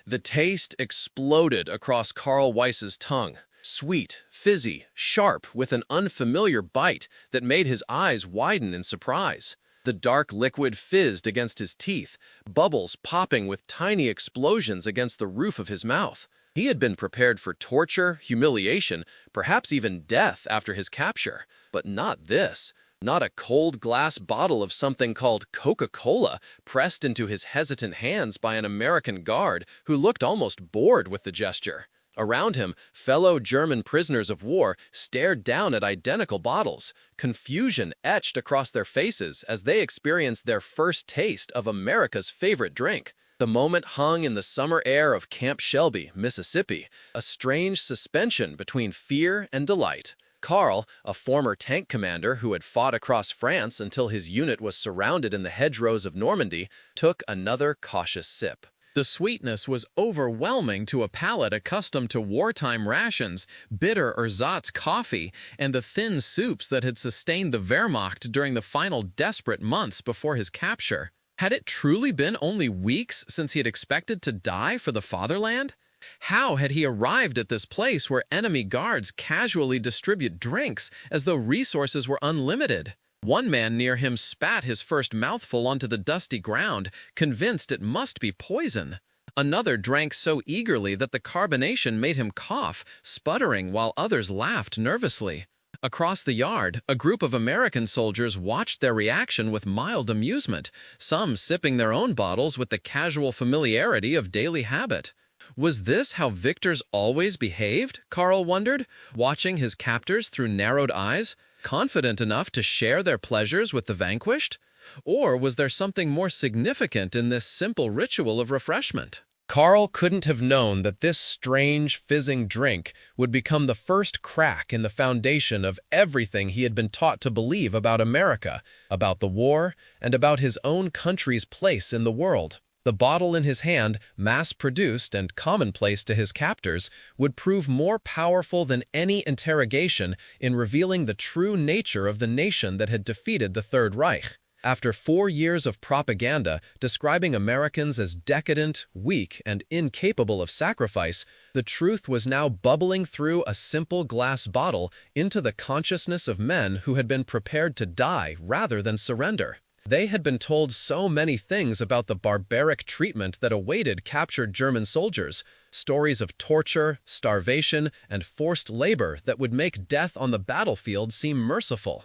The taste exploded across Carl Weiss's tongue. Sweet, fizzy, sharp, with an unfamiliar bite that made his eyes widen in surprise. The dark liquid fizzed against his teeth, bubbles popping with tiny explosions against the roof of his mouth. He had been prepared for torture, humiliation, perhaps even death after his capture. But not this. Not a cold glass bottle of something called Coca-Cola pressed into his hesitant hands by an American guard who looked almost bored with the gesture. Around him, fellow German prisoners of war stared down at identical bottles. Confusion etched across their faces as they experienced their first taste of America's favorite drink. The moment hung in the summer air of Camp Shelby, Mississippi, a strange suspension between fear and delight. Carl, a former tank commander who had fought across France until his unit was surrounded in the hedgerows of Normandy, took another cautious sip. The sweetness was overwhelming to a palate accustomed to wartime rations, bitter ersatz coffee, and the thin soups that had sustained the Wehrmacht during the final desperate months before his capture. Had it truly been only weeks since he had expected to die for the fatherland? How had he arrived at this place where enemy guards casually distribute drinks as though resources were unlimited? One man near him spat his first mouthful onto the dusty ground, convinced it must be poison. Another drank so eagerly that the carbonation made him cough, sputtering while others laughed nervously. Across the yard, a group of American soldiers watched their reaction with mild amusement, some sipping their own bottles with the casual familiarity of daily habit. Was this how victors always behaved, Carl wondered, watching his captors through narrowed eyes, confident enough to share their pleasures with the vanquished? Or was there something more significant in this simple ritual of refreshment? Carl couldn't have known that this strange, fizzing drink would become the first crack in the foundation of everything he had been taught to believe about America, about the war, and about his own country's place in the world. The bottle in his hand, mass-produced and commonplace to his captors, would prove more powerful than any interrogation in revealing the true nature of the nation that had defeated the Third Reich. After 4 years of propaganda describing Americans as decadent, weak, and incapable of sacrifice, the truth was now bubbling through a simple glass bottle into the consciousness of men who had been prepared to die rather than surrender. They had been told so many things about the barbaric treatment that awaited captured German soldiers, stories of torture, starvation, and forced labor that would make death on the battlefield seem merciful.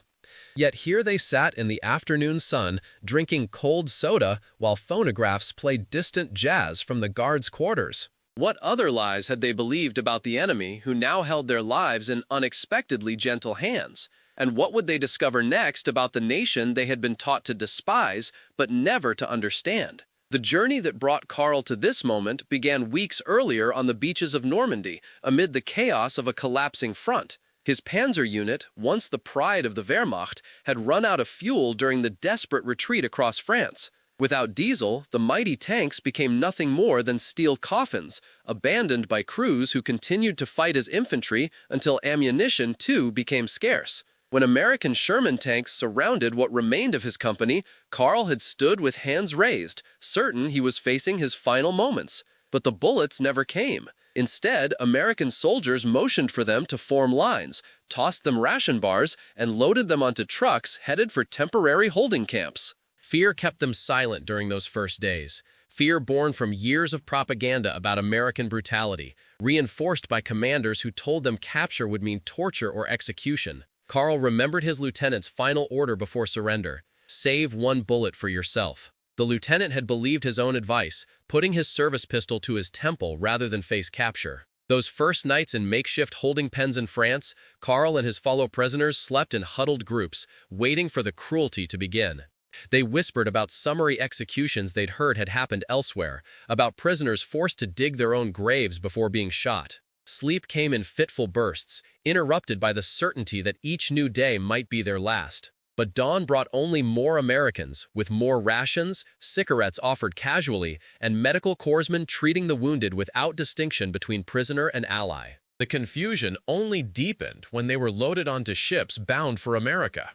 Yet here they sat in the afternoon sun, drinking cold soda while phonographs played distant jazz from the guards' quarters. What other lies had they believed about the enemy who now held their lives in unexpectedly gentle hands? And what would they discover next about the nation they had been taught to despise but never to understand? The journey that brought Carl to this moment began weeks earlier on the beaches of Normandy, amid the chaos of a collapsing front. His panzer unit, once the pride of the Wehrmacht, had run out of fuel during the desperate retreat across France. Without diesel, the mighty tanks became nothing more than steel coffins, abandoned by crews who continued to fight as infantry until ammunition, too, became scarce. When American Sherman tanks surrounded what remained of his company, Carl had stood with hands raised, certain he was facing his final moments. But the bullets never came. Instead, American soldiers motioned for them to form lines, tossed them ration bars, and loaded them onto trucks headed for temporary holding camps. Fear kept them silent during those first days. Fear born from years of propaganda about American brutality, reinforced by commanders who told them capture would mean torture or execution. Carl remembered his lieutenant's final order before surrender: save one bullet for yourself. The lieutenant had believed his own advice, putting his service pistol to his temple rather than face capture. Those first nights in makeshift holding pens in France, Carl and his fellow prisoners slept in huddled groups, waiting for the cruelty to begin. They whispered about summary executions they'd heard had happened elsewhere, about prisoners forced to dig their own graves before being shot. Sleep came in fitful bursts, interrupted by the certainty that each new day might be their last. But dawn brought only more Americans, with more rations, cigarettes offered casually, and medical corpsmen treating the wounded without distinction between prisoner and ally. The confusion only deepened when they were loaded onto ships bound for America.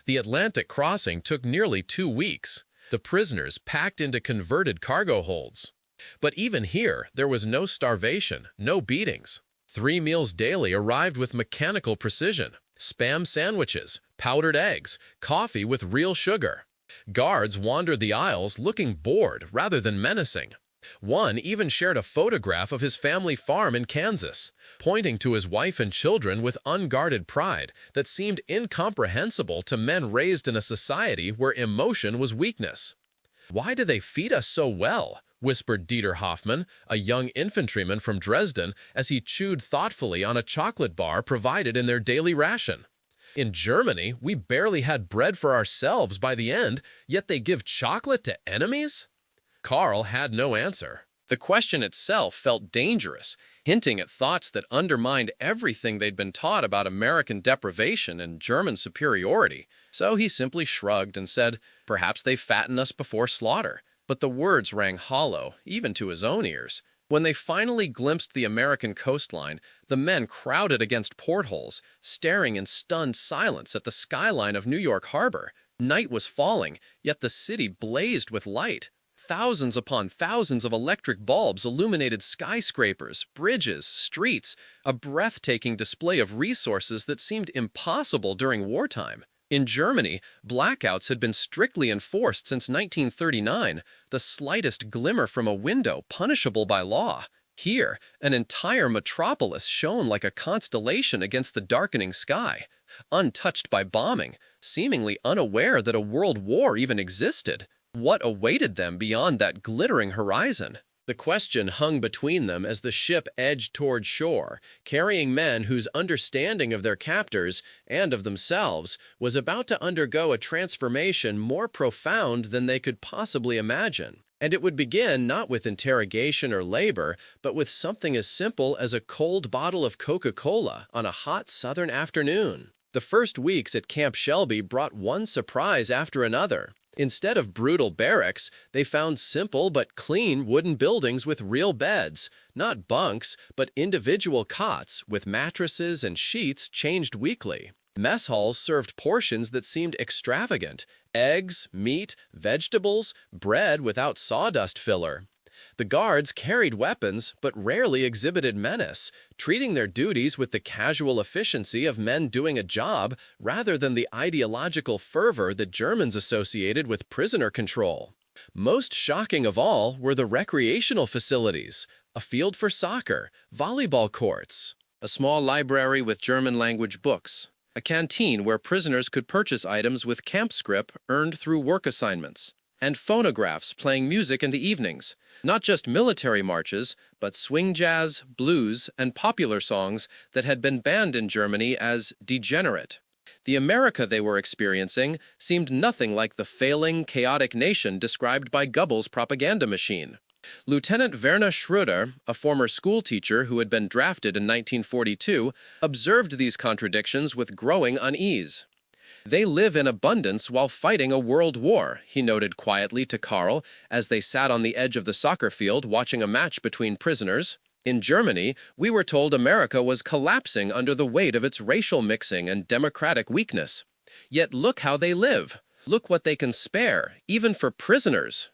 The Atlantic crossing took nearly 2 weeks. The prisoners packed into converted cargo holds. But even here, there was no starvation, no beatings. 3 meals daily arrived with mechanical precision. Spam sandwiches, powdered eggs, coffee with real sugar. Guards wandered the aisles looking bored rather than menacing. One even shared a photograph of his family farm in Kansas, pointing to his wife and children with unguarded pride that seemed incomprehensible to men raised in a society where emotion was weakness. "Why do they feed us so well?" whispered Dieter Hoffmann, a young infantryman from Dresden, as he chewed thoughtfully on a chocolate bar provided in their daily ration. "In Germany, we barely had bread for ourselves by the end, yet they give chocolate to enemies?" Karl had no answer. The question itself felt dangerous, hinting at thoughts that undermined everything they'd been taught about American deprivation and German superiority. So he simply shrugged and said, "Perhaps they fatten us before slaughter." But the words rang hollow, even to his own ears. When they finally glimpsed the American coastline, the men crowded against portholes, staring in stunned silence at the skyline of New York Harbor. Night was falling, yet the city blazed with light. Thousands upon thousands of electric bulbs illuminated skyscrapers, bridges, streets, a breathtaking display of resources that seemed impossible during wartime. In Germany, blackouts had been strictly enforced since 1939, the slightest glimmer from a window punishable by law. Here, an entire metropolis shone like a constellation against the darkening sky, untouched by bombing, seemingly unaware that a world war even existed. What awaited them beyond that glittering horizon? The question hung between them as the ship edged toward shore, carrying men whose understanding of their captors and of themselves was about to undergo a transformation more profound than they could possibly imagine. And it would begin not with interrogation or labor, but with something as simple as a cold bottle of Coca-Cola on a hot southern afternoon. The first weeks at Camp Shelby brought one surprise after another. Instead of brutal barracks, they found simple but clean wooden buildings with real beds, not bunks, but individual cots with mattresses and sheets changed weekly. Mess halls served portions that seemed extravagant: eggs, meat, vegetables, bread without sawdust filler. The guards carried weapons but rarely exhibited menace, treating their duties with the casual efficiency of men doing a job rather than the ideological fervor that Germans associated with prisoner control. Most shocking of all were the recreational facilities: a field for soccer, volleyball courts, a small library with German-language books, a canteen where prisoners could purchase items with camp scrip earned through work assignments, and phonographs playing music in the evenings. Not just military marches, but swing jazz, blues, and popular songs that had been banned in Germany as degenerate. The America they were experiencing seemed nothing like the failing, chaotic nation described by Goebbels' propaganda machine. Lieutenant Werner Schröder, a former schoolteacher who had been drafted in 1942, observed these contradictions with growing unease. "They live in abundance while fighting a world war," he noted quietly to Karl as they sat on the edge of the soccer field watching a match between prisoners. "In Germany, we were told America was collapsing under the weight of its racial mixing and democratic weakness. Yet look how they live. Look what they can spare, even for prisoners."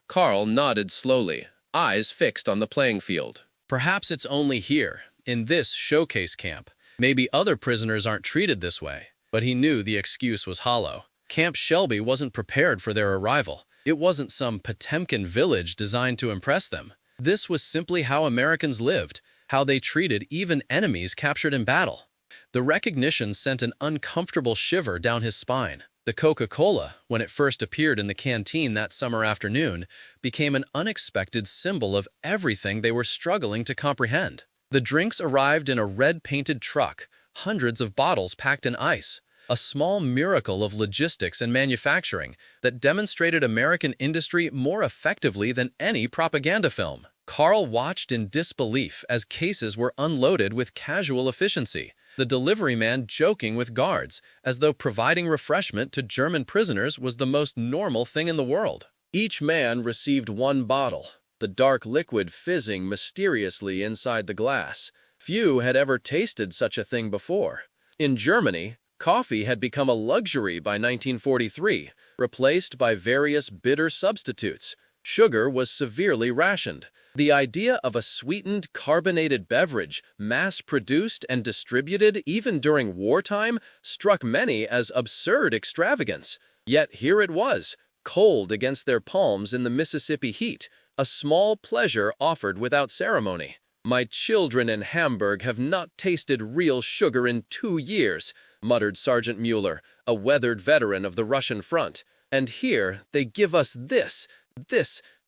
Karl nodded slowly, eyes fixed on the playing field. "Perhaps it's only here, in this showcase camp. Maybe other prisoners aren't treated this way." But he knew the excuse was hollow. Camp Shelby wasn't prepared for their arrival. It wasn't some Potemkin village designed to impress them. This was simply how Americans lived, how they treated even enemies captured in battle. The recognition sent an uncomfortable shiver down his spine. The Coca-Cola, when it first appeared in the canteen that summer afternoon, became an unexpected symbol of everything they were struggling to comprehend. The drinks arrived in a red-painted truck, hundreds of bottles packed in ice, a small miracle of logistics and manufacturing that demonstrated American industry more effectively than any propaganda film. Karl watched in disbelief as cases were unloaded with casual efficiency, the delivery man joking with guards, as though providing refreshment to German prisoners was the most normal thing in the world. Each man received one bottle, the dark liquid fizzing mysteriously inside the glass. Few had ever tasted such a thing before. In Germany, coffee had become a luxury by 1943, replaced by various bitter substitutes. Sugar was severely rationed. The idea of a sweetened, carbonated beverage, mass-produced and distributed even during wartime, struck many as absurd extravagance. Yet here it was, cold against their palms in the Mississippi heat, a small pleasure offered without ceremony. "My children in Hamburg have not tasted real sugar in 2 years," muttered Sergeant Mueller, a weathered veteran of the Russian front. "And here they give us this.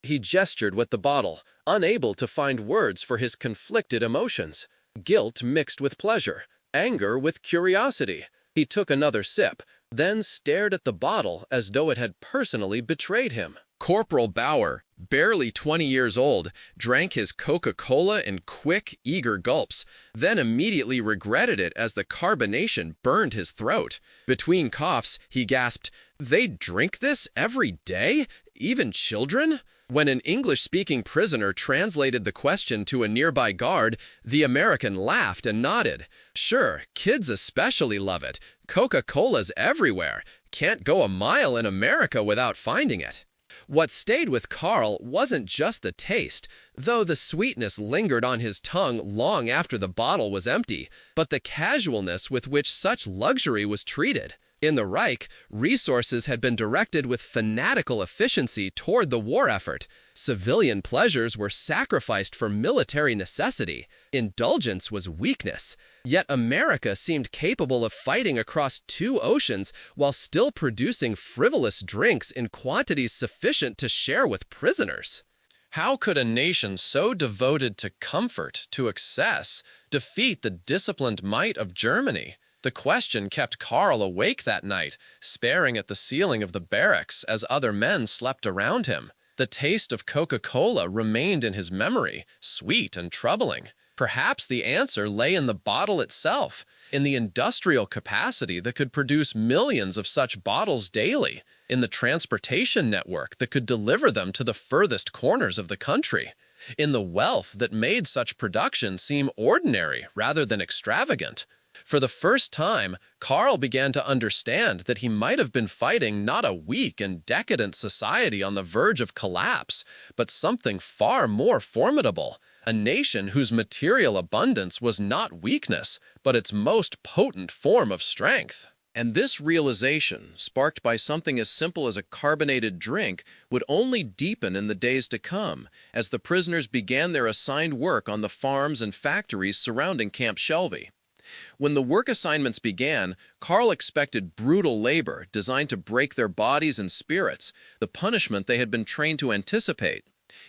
He gestured with the bottle, unable to find words for his conflicted emotions. Guilt mixed with pleasure, anger with curiosity. He took another sip, then stared at the bottle as though it had personally betrayed him. Corporal Bauer, barely 20 years old, drank his Coca-Cola in quick, eager gulps, then immediately regretted it as the carbonation burned his throat. Between coughs, he gasped, "They drink this every day? Even children?" When an English-speaking prisoner translated the question to a nearby guard, the American laughed and nodded. "Sure, kids especially love it. Coca-Cola's everywhere. Can't go a mile in America without finding it." What stayed with Carl wasn't just the taste, though the sweetness lingered on his tongue long after the bottle was empty, but the casualness with which such luxury was treated. In the Reich, resources had been directed with fanatical efficiency toward the war effort. Civilian pleasures were sacrificed for military necessity. Indulgence was weakness. Yet America seemed capable of fighting across 2 oceans while still producing frivolous drinks in quantities sufficient to share with prisoners. How could a nation so devoted to comfort, to excess, defeat the disciplined might of Germany? The question kept Carl awake that night, staring at the ceiling of the barracks as other men slept around him. The taste of Coca-Cola remained in his memory, sweet and troubling. Perhaps the answer lay in the bottle itself, in the industrial capacity that could produce millions of such bottles daily, in the transportation network that could deliver them to the furthest corners of the country, in the wealth that made such production seem ordinary rather than extravagant. For the first time, Carl began to understand that he might have been fighting not a weak and decadent society on the verge of collapse, but something far more formidable, a nation whose material abundance was not weakness, but its most potent form of strength. And this realization, sparked by something as simple as a carbonated drink, would only deepen in the days to come, as the prisoners began their assigned work on the farms and factories surrounding Camp Shelby. When the work assignments began, Carl expected brutal labor designed to break their bodies and spirits, the punishment they had been trained to anticipate.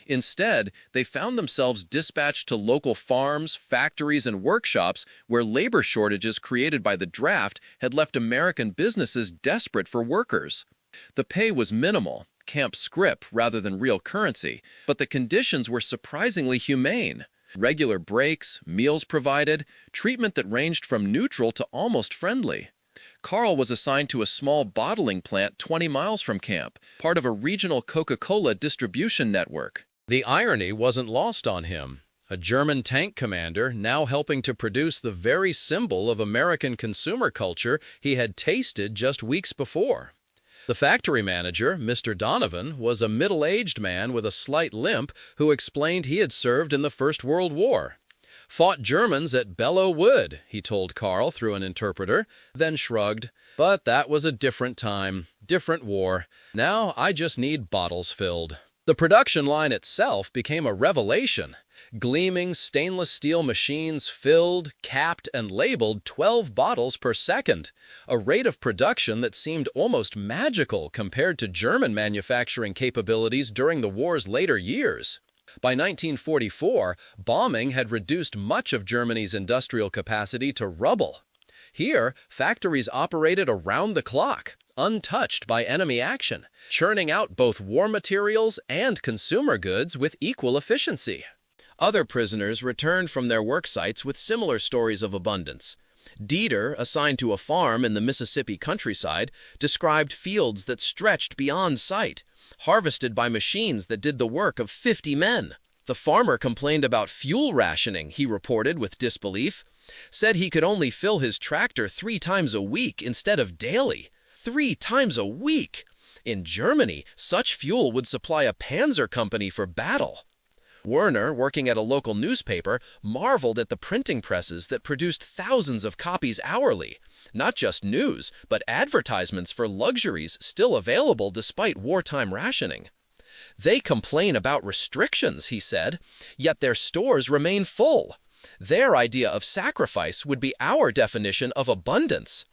Instead, they found themselves dispatched to local farms, factories, and workshops where labor shortages created by the draft had left American businesses desperate for workers. The pay was minimal, camp scrip rather than real currency, but the conditions were surprisingly humane. Regular breaks, meals provided, treatment that ranged from neutral to almost friendly. Carl was assigned to a small bottling plant 20 miles from camp, part of a regional Coca-Cola distribution network. The irony wasn't lost on him. A German tank commander now helping to produce the very symbol of American consumer culture he had tasted just weeks before. The factory manager, Mr. Donovan, was a middle-aged man with a slight limp who explained he had served in the First World War. "Fought Germans at Belleau Wood," he told Carl through an interpreter, then shrugged. "But that was a different time, different war. Now I just need bottles filled." The production line itself became a revelation. Gleaming stainless steel machines filled, capped, and labeled 12 bottles per second, a rate of production that seemed almost magical compared to German manufacturing capabilities during the war's later years. By 1944, bombing had reduced much of Germany's industrial capacity to rubble. Here, factories operated around the clock, untouched by enemy action, churning out both war materials and consumer goods with equal efficiency. Other prisoners returned from their work sites with similar stories of abundance. Dieter, assigned to a farm in the Mississippi countryside, described fields that stretched beyond sight, harvested by machines that did the work of 50 men. The farmer complained about fuel rationing, he reported with disbelief, said he could only fill his tractor 3 times a week instead of daily. 3 times a week! In Germany, such fuel would supply a panzer company for battle. Werner, working at a local newspaper, marveled at the printing presses that produced thousands of copies hourly. Not just news, but advertisements for luxuries still available despite wartime rationing. They complain about restrictions, he said, yet their stores remain full. Their idea of sacrifice would be our definition of abundance.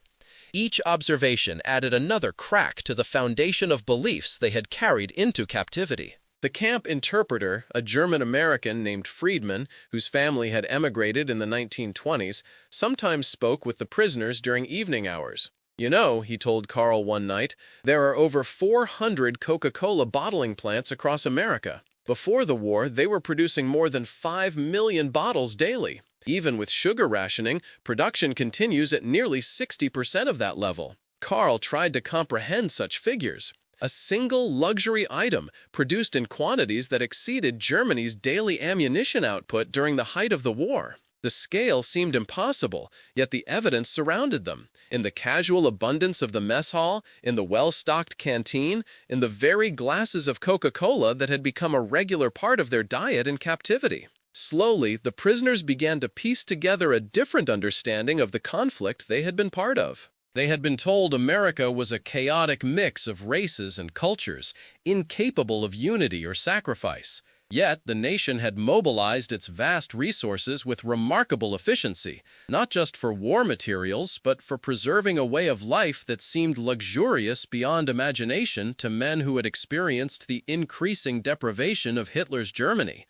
Each observation added another crack to the foundation of beliefs they had carried into captivity. The camp interpreter, a German-American named Friedman, whose family had emigrated in the 1920s, sometimes spoke with the prisoners during evening hours. "You know," he told Carl one night, "there are over 400 Coca-Cola bottling plants across America. Before the war, they were producing more than 5 million bottles daily. Even with sugar rationing, production continues at nearly 60% of that level." Carl tried to comprehend such figures. A single luxury item produced in quantities that exceeded Germany's daily ammunition output during the height of the war. The scale seemed impossible, yet the evidence surrounded them. In the casual abundance of the mess hall, in the well-stocked canteen, in the very glasses of Coca-Cola that had become a regular part of their diet in captivity. Slowly, the prisoners began to piece together a different understanding of the conflict they had been part of. They had been told America was a chaotic mix of races and cultures, incapable of unity or sacrifice. Yet, the nation had mobilized its vast resources with remarkable efficiency, not just for war materials, but for preserving a way of life that seemed luxurious beyond imagination to men who had experienced the increasing deprivation of Hitler's Germany.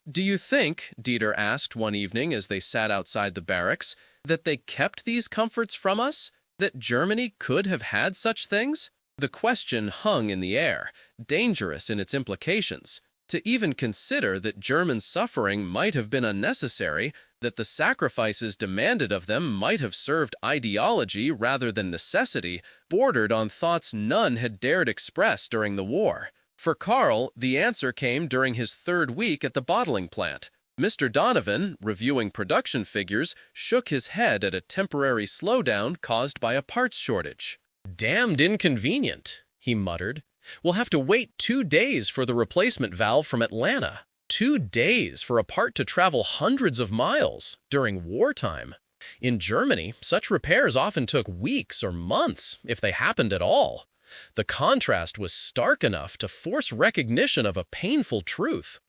"Do you think," Dieter asked one evening as they sat outside the barracks, "that they kept these comforts from us? That Germany could have had such things?" The question hung in the air, dangerous in its implications. To even consider that German suffering might have been unnecessary, that the sacrifices demanded of them might have served ideology rather than necessity, bordered on thoughts none had dared express during the war. For Carl, the answer came during his third week at the bottling plant. Mr. Donovan, reviewing production figures, shook his head at a temporary slowdown caused by a parts shortage. "Damned inconvenient," he muttered. "We'll have to wait 2 days for the replacement valve from Atlanta. 2 days for a part to travel hundreds of miles during wartime. In Germany, such repairs often took weeks or months, if they happened at all." The contrast was stark enough to force recognition of a painful truth.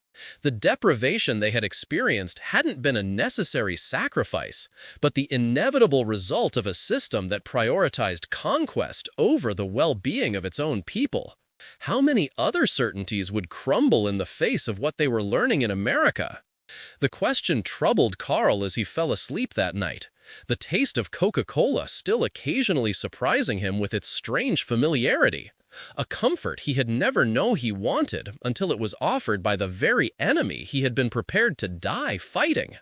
The deprivation they had experienced hadn't been a necessary sacrifice, but the inevitable result of a system that prioritized conquest over the well-being of its own people. How many other certainties would crumble in the face of what they were learning in America? The question troubled Carl as he fell asleep that night, the taste of Coca-Cola still occasionally surprising him with its strange familiarity. A comfort he had never known he wanted until it was offered by the very enemy he had been prepared to die fighting.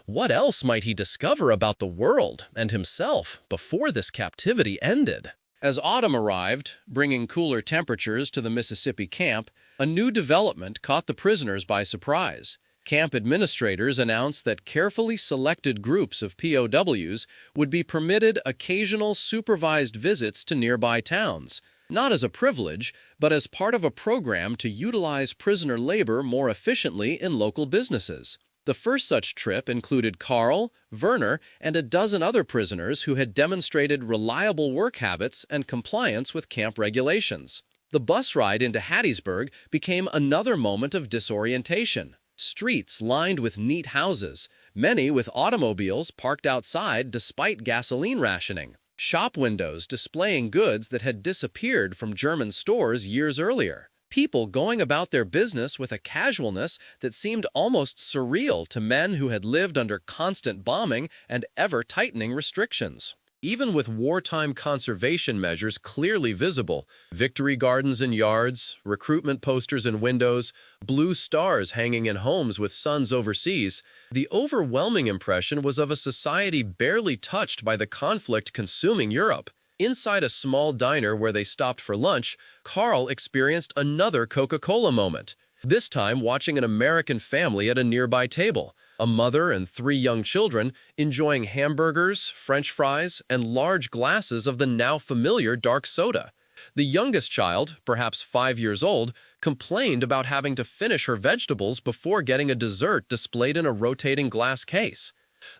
What else might he discover about the world and himself before this captivity ended? As autumn arrived, bringing cooler temperatures to the Mississippi camp, a new development caught the prisoners by surprise. Camp administrators announced that carefully selected groups of POWs would be permitted occasional supervised visits to nearby towns. Not as a privilege, but as part of a program to utilize prisoner labor more efficiently in local businesses. The first such trip included Carl, Werner, and a dozen other prisoners who had demonstrated reliable work habits and compliance with camp regulations. The bus ride into Hattiesburg became another moment of disorientation. Streets lined with neat houses, many with automobiles parked outside despite gasoline rationing. Shop windows displaying goods that had disappeared from German stores years earlier. People going about their business with a casualness that seemed almost surreal to men who had lived under constant bombing and ever-tightening restrictions. Even with wartime conservation measures clearly visible, victory gardens in yards, recruitment posters in windows, blue stars hanging in homes with sons overseas, the overwhelming impression was of a society barely touched by the conflict consuming Europe. Inside a small diner where they stopped for lunch, Carl experienced another Coca-Cola moment, this time watching an American family at a nearby table. A mother and 3 young children enjoying hamburgers, French fries, and large glasses of the now familiar dark soda. The youngest child, perhaps 5 years old, complained about having to finish her vegetables before getting a dessert displayed in a rotating glass case.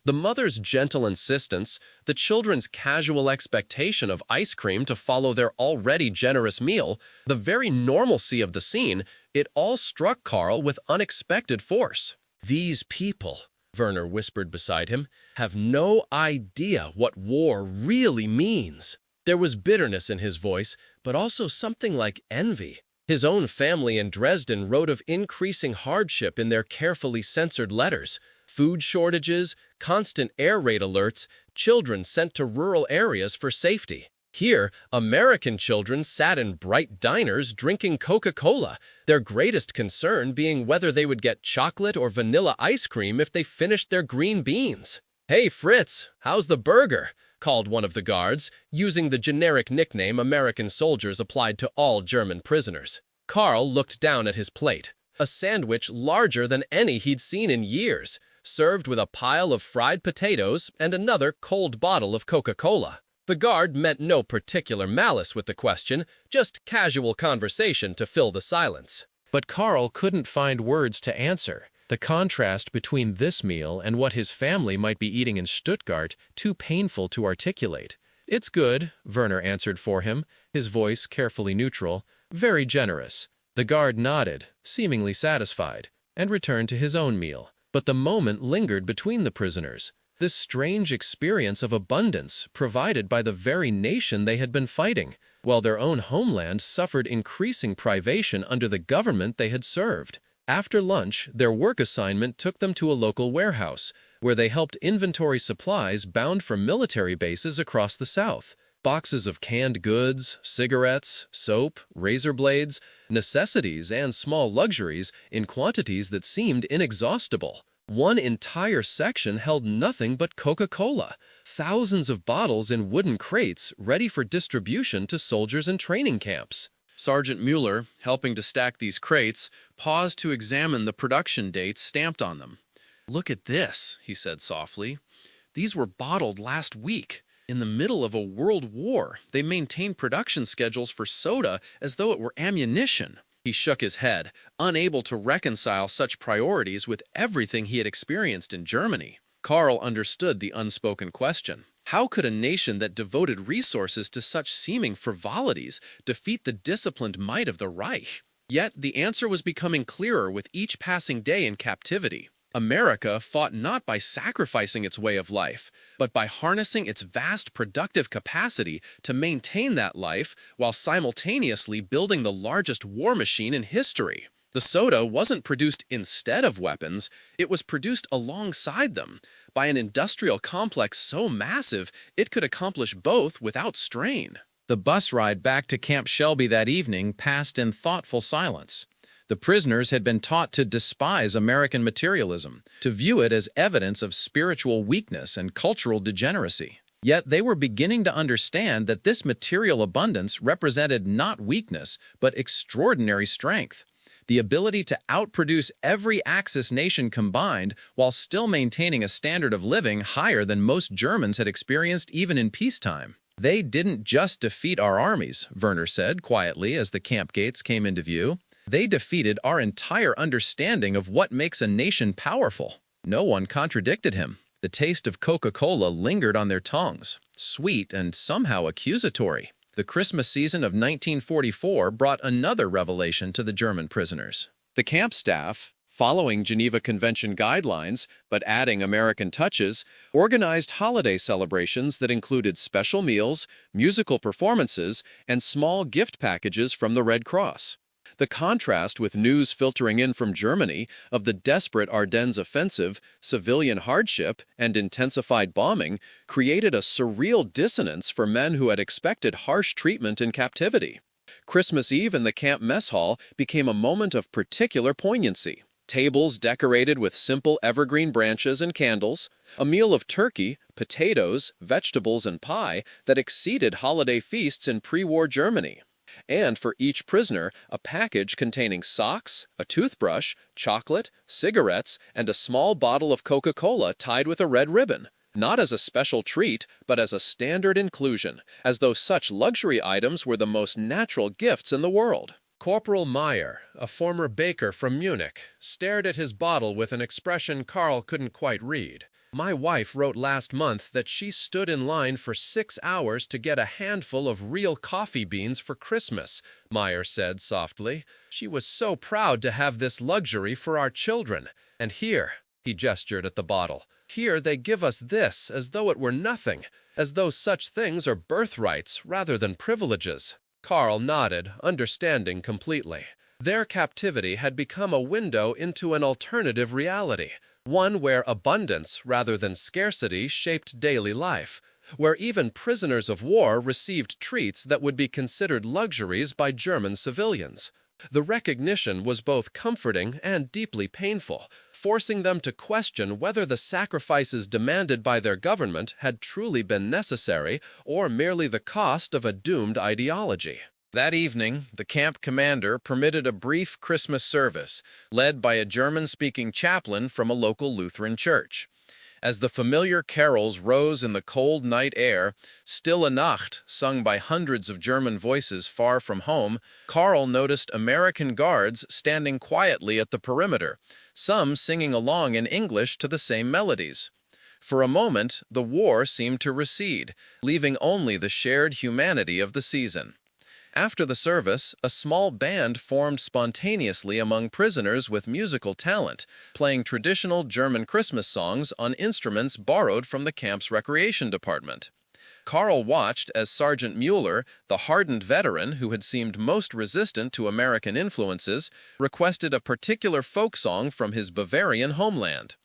The mother's gentle insistence, the children's casual expectation of ice cream to follow their already generous meal, the very normalcy of the scene, it all struck Carl with unexpected force. "These people," Werner whispered beside him, "have no idea what war really means." There was bitterness in his voice, but also something like envy. His own family in Dresden wrote of increasing hardship in their carefully censored letters. Food shortages, constant air raid alerts, children sent to rural areas for safety. Here, American children sat in bright diners drinking Coca-Cola, their greatest concern being whether they would get chocolate or vanilla ice cream if they finished their green beans. "Hey, Fritz, how's the burger?" called one of the guards, using the generic nickname American soldiers applied to all German prisoners. Carl looked down at his plate. A sandwich larger than any he'd seen in years, served with a pile of fried potatoes and another cold bottle of Coca-Cola. The guard meant no particular malice with the question, just casual conversation to fill the silence. But Carl couldn't find words to answer. The contrast between this meal and what his family might be eating in Stuttgart, too painful to articulate. "It's good," Werner answered for him, his voice carefully neutral. "Very generous." The guard nodded, seemingly satisfied, and returned to his own meal. But the moment lingered between the prisoners. This strange experience of abundance provided by the very nation they had been fighting, while their own homeland suffered increasing privation under the government they had served. After lunch, their work assignment took them to a local warehouse, where they helped inventory supplies bound for military bases across the South. Boxes of canned goods, cigarettes, soap, razor blades, necessities, and small luxuries in quantities that seemed inexhaustible. One entire section held nothing but Coca-Cola, thousands of bottles in wooden crates ready for distribution to soldiers in training camps. Sergeant Mueller, helping to stack these crates, paused to examine the production dates stamped on them. "Look at this," he said softly. "These were bottled last week. In the middle of a world war, they maintained production schedules for soda as though it were ammunition." He shook his head, unable to reconcile such priorities with everything he had experienced in Germany. Carl understood the unspoken question. How could a nation that devoted resources to such seeming frivolities defeat the disciplined might of the Reich? Yet the answer was becoming clearer with each passing day in captivity. America fought not by sacrificing its way of life, but by harnessing its vast productive capacity to maintain that life while simultaneously building the largest war machine in history. The soda wasn't produced instead of weapons, it was produced alongside them, by an industrial complex so massive it could accomplish both without strain. The bus ride back to Camp Shelby that evening passed in thoughtful silence. The prisoners had been taught to despise American materialism, to view it as evidence of spiritual weakness and cultural degeneracy. Yet they were beginning to understand that this material abundance represented not weakness, but extraordinary strength. The ability to outproduce every Axis nation combined while still maintaining a standard of living higher than most Germans had experienced even in peacetime. "They didn't just defeat our armies," Werner said quietly as the camp gates came into view. "They defeated our entire understanding of what makes a nation powerful." No one contradicted him. The taste of Coca-Cola lingered on their tongues, sweet and somehow accusatory. The Christmas season of 1944 brought another revelation to the German prisoners. The camp staff, following Geneva Convention guidelines but adding American touches, organized holiday celebrations that included special meals, musical performances, and small gift packages from the Red Cross. The contrast with news filtering in from Germany of the desperate Ardennes offensive, civilian hardship, and intensified bombing created a surreal dissonance for men who had expected harsh treatment in captivity. Christmas Eve in the camp mess hall became a moment of particular poignancy. Tables decorated with simple evergreen branches and candles, a meal of turkey, potatoes, vegetables, and pie that exceeded holiday feasts in pre-war Germany. And for each prisoner, a package containing socks, a toothbrush, chocolate, cigarettes, and a small bottle of Coca-Cola tied with a red ribbon. not as a special treat, but as a standard inclusion, as though such luxury items were the most natural gifts in the world. Corporal Meyer, a former baker from Munich, stared at his bottle with an expression Carl couldn't quite read. "My wife wrote last month that she stood in line for 6 hours to get a handful of real coffee beans for Christmas," Meyer said softly. "She was so proud to have this luxury for our children. And here," he gestured at the bottle, "here they give us this as though it were nothing, as though such things are birthrights rather than privileges." Carl nodded, understanding completely. Their captivity had become a window into an alternative reality, one where abundance rather than scarcity shaped daily life, where even prisoners of war received treats that would be considered luxuries by German civilians. The recognition was both comforting and deeply painful, forcing them to question whether the sacrifices demanded by their government had truly been necessary or merely the cost of a doomed ideology. That evening, the camp commander permitted a brief Christmas service, led by a German-speaking chaplain from a local Lutheran church. As the familiar carols rose in the cold night air, Stille Nacht, sung by hundreds of German voices far from home, Carl noticed American guards standing quietly at the perimeter, some singing along in English to the same melodies. For a moment, the war seemed to recede, leaving only the shared humanity of the season. After the service, a small band formed spontaneously among prisoners with musical talent, playing traditional German Christmas songs on instruments borrowed from the camp's recreation department. Carl watched as Sergeant Mueller, the hardened veteran who had seemed most resistant to American influences, requested a particular folk song from his Bavarian homeland.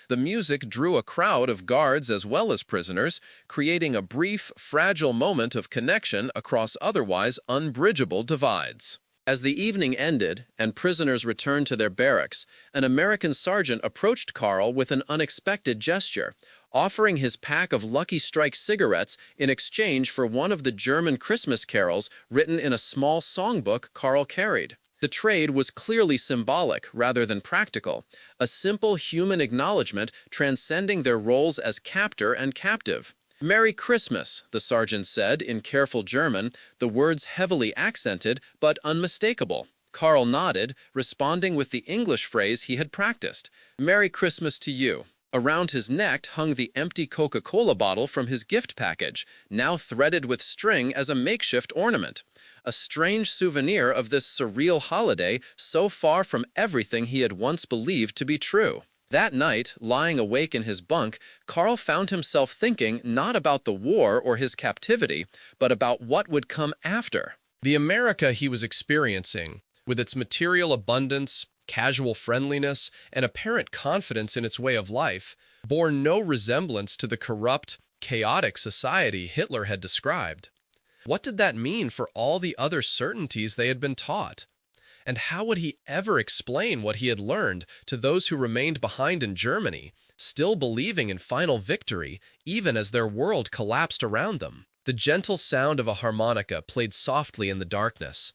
The music drew a crowd of guards as well as prisoners, creating a brief, fragile moment of connection across otherwise unbridgeable divides. As the evening ended and prisoners returned to their barracks, an American sergeant approached Carl with an unexpected gesture, offering his pack of Lucky Strike cigarettes in exchange for one of the German Christmas carols written in a small songbook Carl carried. The trade was clearly symbolic rather than practical, a simple human acknowledgement transcending their roles as captor and captive. "Merry Christmas," the sergeant said in careful German, the words heavily accented but unmistakable. Carl nodded, responding with the English phrase he had practiced, "Merry Christmas to you." Around his neck hung the empty Coca-Cola bottle from his gift package, now threaded with string as a makeshift ornament. A strange souvenir of this surreal holiday so far from everything he had once believed to be true. That night, lying awake in his bunk, Carl found himself thinking not about the war or his captivity, but about what would come after. The America he was experiencing, with its material abundance, casual friendliness, and apparent confidence in its way of life, bore no resemblance to the corrupt, chaotic society Hitler had described. What did that mean for all the other certainties they had been taught? And how would he ever explain what he had learned to those who remained behind in Germany, still believing in final victory, even as their world collapsed around them? The gentle sound of a harmonica played softly in the darkness.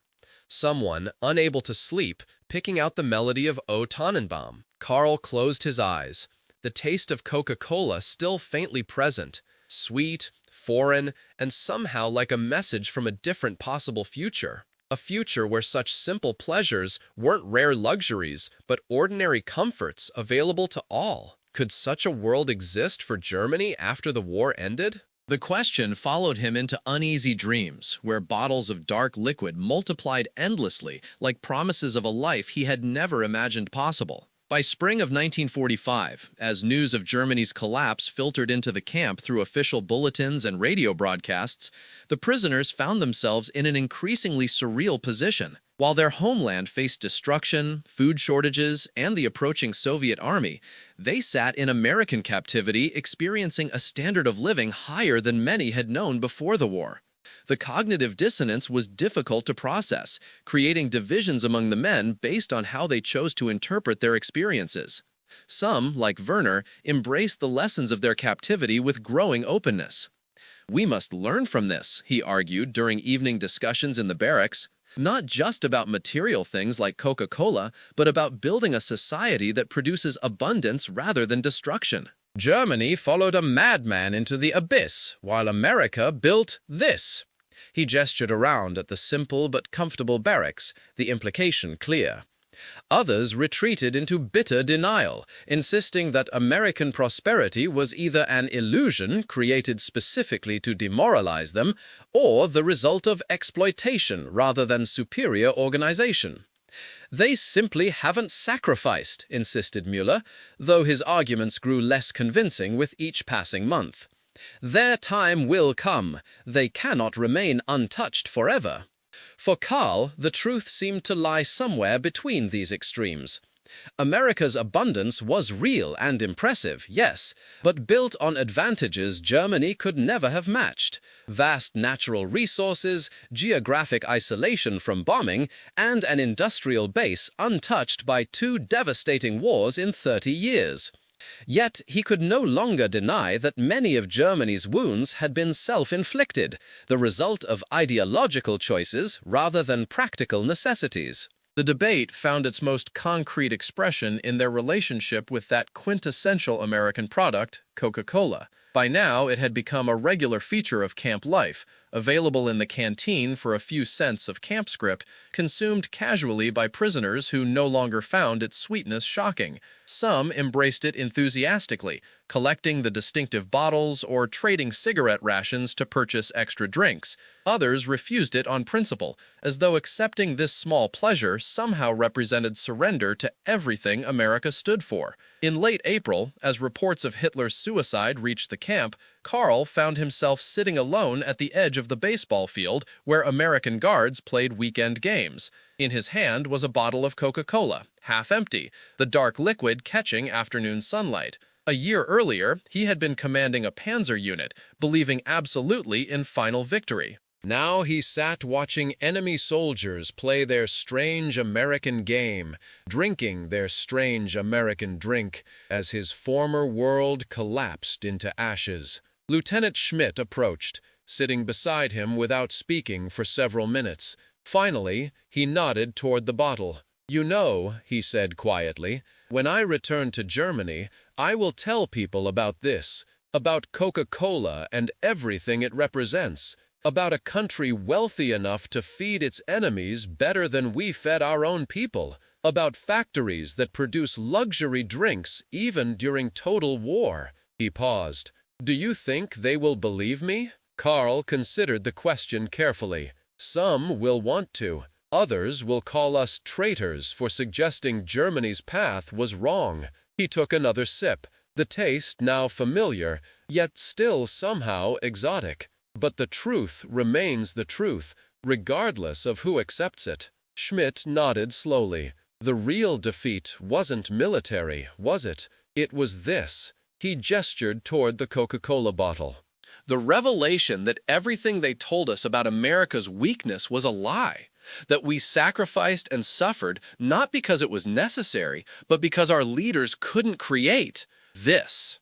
Someone, unable to sleep, picking out the melody of O Tannenbaum. Carl closed his eyes, the taste of Coca-Cola still faintly present, sweet, foreign, and somehow like a message from a different possible future. A future where such simple pleasures weren't rare luxuries, but ordinary comforts available to all. Could such a world exist for Germany after the war ended? The question followed him into uneasy dreams, where bottles of dark liquid multiplied endlessly, like promises of a life he had never imagined possible. By spring of 1945, as news of Germany's collapse filtered into the camp through official bulletins and radio broadcasts, the prisoners found themselves in an increasingly surreal position. While their homeland faced destruction, food shortages, and the approaching Soviet army, they sat in American captivity experiencing a standard of living higher than many had known before the war. The cognitive dissonance was difficult to process, creating divisions among the men based on how they chose to interpret their experiences. Some, like Werner, embraced the lessons of their captivity with growing openness. "We must learn from this," he argued during evening discussions in the barracks. "Not just about material things like Coca-Cola, but about building a society that produces abundance rather than destruction." Germany followed a madman into the abyss, while America built this. He gestured around at the simple but comfortable barracks, the implication clear. Others retreated into bitter denial, insisting that American prosperity was either an illusion created specifically to demoralize them, or the result of exploitation rather than superior organization. They simply haven't sacrificed, insisted Mueller, though his arguments grew less convincing with each passing month. Their time will come. They cannot remain untouched forever. For Karl, the truth seemed to lie somewhere between these extremes. America's abundance was real and impressive, yes, but built on advantages Germany could never have matched. Vast natural resources, geographic isolation from bombing, and an industrial base untouched by 2 devastating wars in 30 years. Yet he could no longer deny that many of Germany's wounds had been self-inflicted, the result of ideological choices rather than practical necessities. The debate found its most concrete expression in their relationship with that quintessential American product, Coca-Cola. By now, it had become a regular feature of camp life, available in the canteen for a few cents of camp scrip, consumed casually by prisoners who no longer found its sweetness shocking. Some embraced it enthusiastically, collecting the distinctive bottles or trading cigarette rations to purchase extra drinks. Others refused it on principle, as though accepting this small pleasure somehow represented surrender to everything America stood for. In late April, as reports of Hitler's suicide reached the camp, Karl found himself sitting alone at the edge of the baseball field where American guards played weekend games. In his hand was a bottle of Coca-Cola, half empty, the dark liquid catching afternoon sunlight. A year earlier, he had been commanding a panzer unit, believing absolutely in final victory. Now he sat watching enemy soldiers play their strange American game, drinking their strange American drink, as his former world collapsed into ashes. Lieutenant Schmidt approached, sitting beside him without speaking for several minutes. Finally, he nodded toward the bottle. "You know," he said quietly, "when I return to Germany, I will tell people about this, about Coca-Cola and everything it represents. About a country wealthy enough to feed its enemies better than we fed our own people, about factories that produce luxury drinks even during total war." He paused. "Do you think they will believe me?" Karl considered the question carefully. "Some will want to. Others will call us traitors for suggesting Germany's path was wrong." He took another sip, the taste now familiar, yet still somehow exotic. "But the truth remains the truth, regardless of who accepts it." Schmidt nodded slowly. "The real defeat wasn't military, was it? It was this." He gestured toward the Coca-Cola bottle. "The revelation that everything they told us about America's weakness was a lie. That we sacrificed and suffered not because it was necessary, but because our leaders couldn't create this."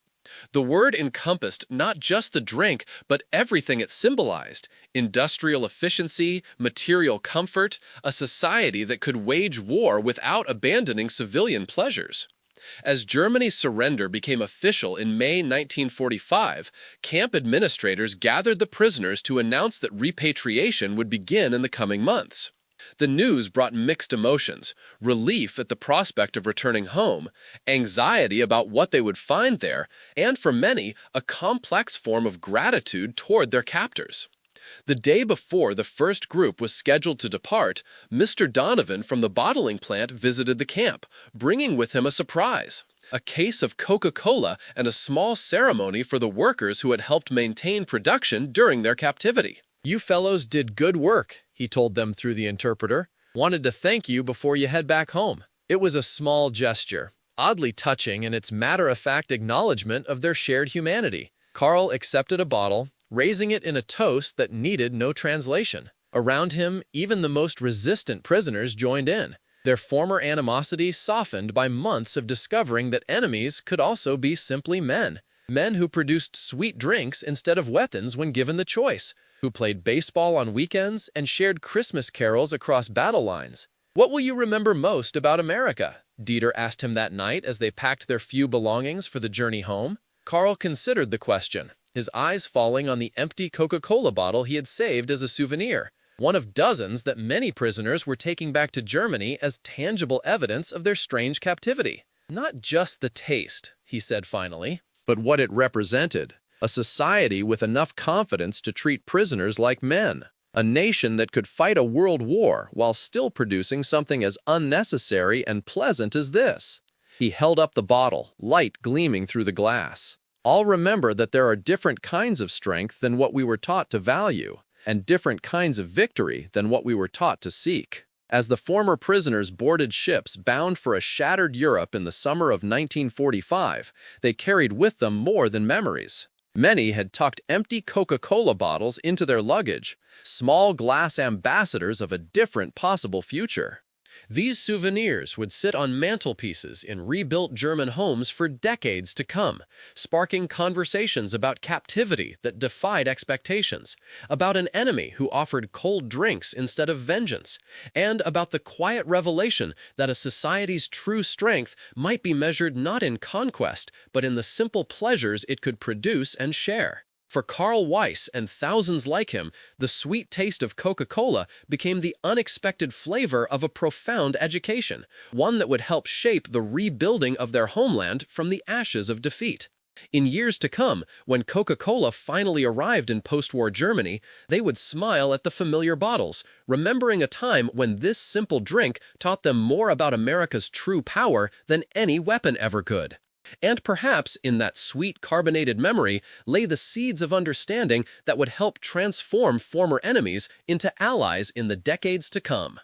The word encompassed not just the drink, but everything it symbolized: industrial efficiency, material comfort, a society that could wage war without abandoning civilian pleasures. As Germany's surrender became official in May 1945, camp administrators gathered the prisoners to announce that repatriation would begin in the coming months. The news brought mixed emotions: relief at the prospect of returning home, anxiety about what they would find there, and for many, a complex form of gratitude toward their captors. The day before the first group was scheduled to depart, Mr. Donovan from the bottling plant visited the camp, bringing with him a surprise: a case of Coca-Cola and a small ceremony for the workers who had helped maintain production during their captivity. "You fellows did good work," he told them through the interpreter. "Wanted to thank you before you head back home." It was a small gesture, oddly touching in its matter-of-fact acknowledgement of their shared humanity. Karl accepted a bottle, raising it in a toast that needed no translation. Around him, even the most resistant prisoners joined in, their former animosity softened by months of discovering that enemies could also be simply men. Men who produced sweet drinks instead of weapons when given the choice, who played baseball on weekends and shared Christmas carols across battle lines. "What will you remember most about America?" Dieter asked him that night as they packed their few belongings for the journey home. Carl considered the question, his eyes falling on the empty Coca-Cola bottle he had saved as a souvenir, one of dozens that many prisoners were taking back to Germany as tangible evidence of their strange captivity. Not just the taste, he said finally, but what it represented. A society with enough confidence to treat prisoners like men. A nation that could fight a world war while still producing something as unnecessary and pleasant as this. He held up the bottle, light gleaming through the glass. All remember that there are different kinds of strength than what we were taught to value, and different kinds of victory than what we were taught to seek. As the former prisoners boarded ships bound for a shattered Europe in the summer of 1945, they carried with them more than memories. Many had tucked empty Coca-Cola bottles into their luggage, small glass ambassadors of a different possible future. These souvenirs would sit on mantelpieces in rebuilt German homes for decades to come, sparking conversations about captivity that defied expectations, about an enemy who offered cold drinks instead of vengeance, and about the quiet revelation that a society's true strength might be measured not in conquest, but in the simple pleasures it could produce and share. For Carl Weiss and thousands like him, the sweet taste of Coca-Cola became the unexpected flavor of a profound education, one that would help shape the rebuilding of their homeland from the ashes of defeat. In years to come, when Coca-Cola finally arrived in post-war Germany, they would smile at the familiar bottles, remembering a time when this simple drink taught them more about America's true power than any weapon ever could. And perhaps in that sweet carbonated memory lay the seeds of understanding that would help transform former enemies into allies in the decades to come.